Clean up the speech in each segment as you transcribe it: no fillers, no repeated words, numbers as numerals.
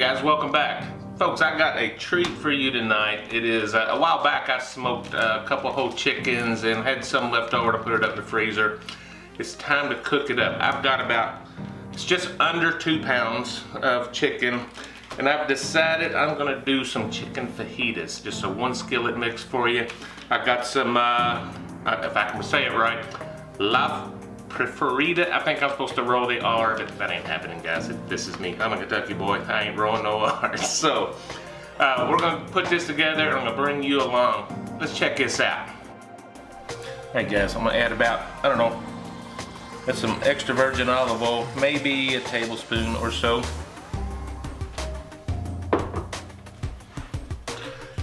Guys, welcome back. Folks, I got a treat for you tonight. It is, a while back I smoked a couple whole chickens and had some left over to put it up in the freezer. It's time to cook it up. I've got about, it's just under 2 pounds of chicken, and I've decided I'm gonna do some chicken fajitas. Just a 1 skillet mix for you. I got some, if I can say it right, La Preferida. I think I'm supposed to roll the R, but that ain't happening, guys. This is me. I'm a Kentucky boy. I ain't rolling no R. So we're gonna put this together and I'm gonna bring you along. Let's check this out. Hey guys, I'm gonna add about, I don't know, that's some extra virgin olive oil, maybe a tablespoon or so.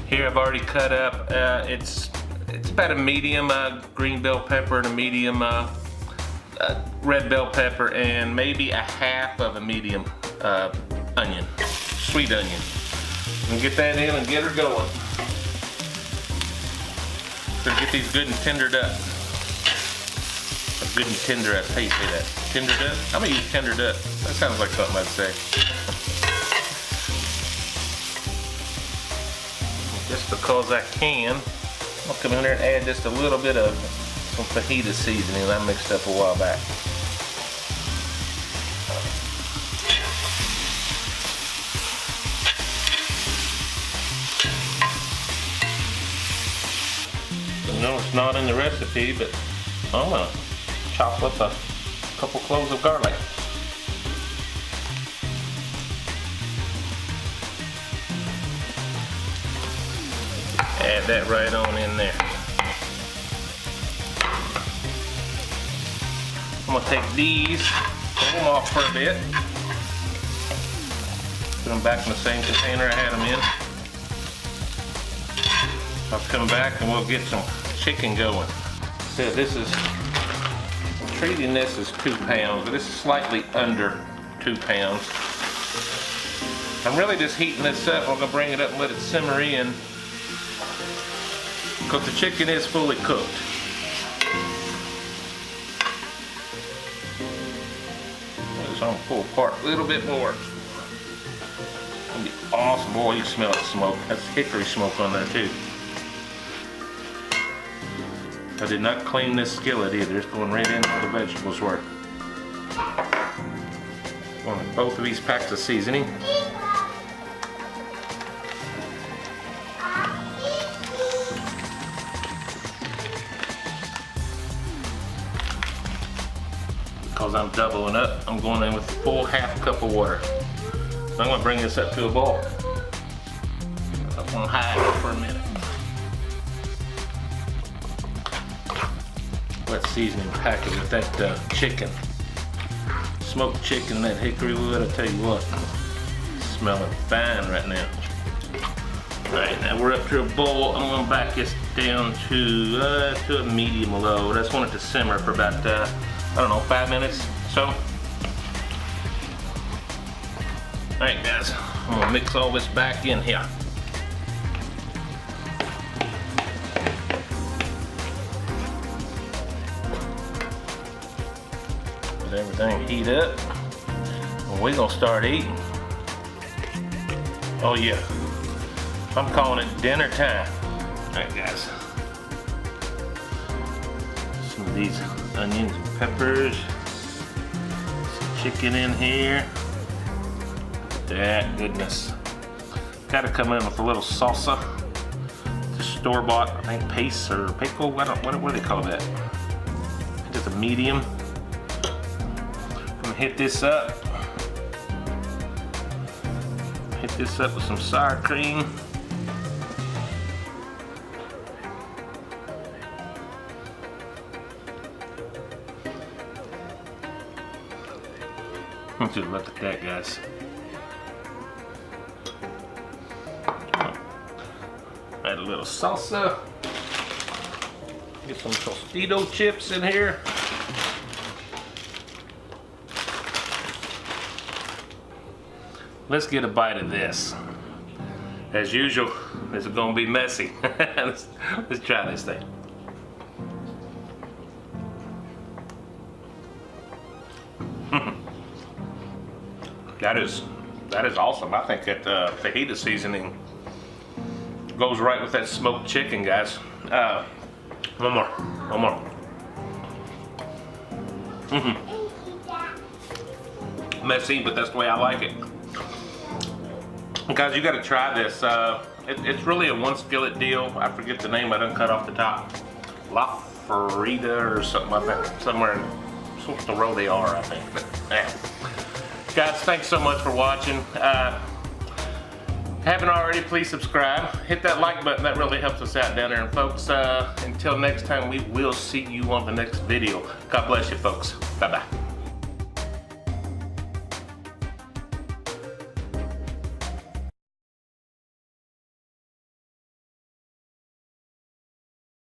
Here I've already cut up, it's about a medium green bell pepper and a medium red bell pepper and maybe a half of a medium onion, sweet onion. And get that in and get her going. So get these good and tendered up. Good and tender up. How you say that? Tendered up? I'm gonna use tendered up. That sounds like something I'd say. Just because I can, I'll come in there and add just a little bit of some fajita seasoning I mixed up a while back. No, it's not in the recipe, but I'm gonna chop up a couple cloves of garlic. Add that right on in there. I'm gonna take these, pull them off for a bit. Put them back in the same container I had them in. I'll come back and we'll get some chicken going. So this is, I'm treating this as 2 pounds, but this is slightly under 2 pounds. I'm really just heating this up. I'm gonna bring it up and let it simmer in, because the chicken is fully cooked. So I'm gonna pull apart a little bit more. It's gonna be awesome. Boy, you smell the smoke. That's hickory smoke on there too. I did not clean this skillet either. It's going right in where the vegetables were. Want both of these packs of seasoning. Because I'm doubling up, I'm going in with a full half cup of water. I'm going to bring this up to a boil. I'm going to hide it for a minute. Let seasoning package with that chicken. Smoked chicken, that hickory wood, I tell you what. Smelling fine right now. Alright, now we're up to a boil. I'm going to back this down to a medium low. I just want it to simmer for about, I don't know, 5 minutes or so. Alright guys, I'm going to mix all this back in here. Let everything heat up. And we're going to start eating. Oh yeah, I'm calling it dinner time. Alright guys. Some of these onions and peppers. Some chicken in here. That goodness. Gotta come in with a little salsa. Just store-bought, I think paste or pickle. What do they call that? Just a medium. I'm gonna hit this up. Hit this up with some sour cream. Just look at that, guys. Add a little salsa. Get some Tostito chips in here. Let's get a bite of this. As usual, this is gonna be messy. let's try this thing. That That is awesome. I think that fajita seasoning goes right with that smoked chicken, guys. One more. Messy, but that's the way I like it. Guys, you gotta try this. It's really a one skillet deal. I forget the name, I done cut off the top. La Farida or something like that. Somewhere in the row they are, I think. But, yeah. Guys, thanks so much for watching. Haven't already, please subscribe. Hit that like button, that really helps us out down there. And folks, until next time, we will see you on the next video. God bless you, folks. Bye-bye.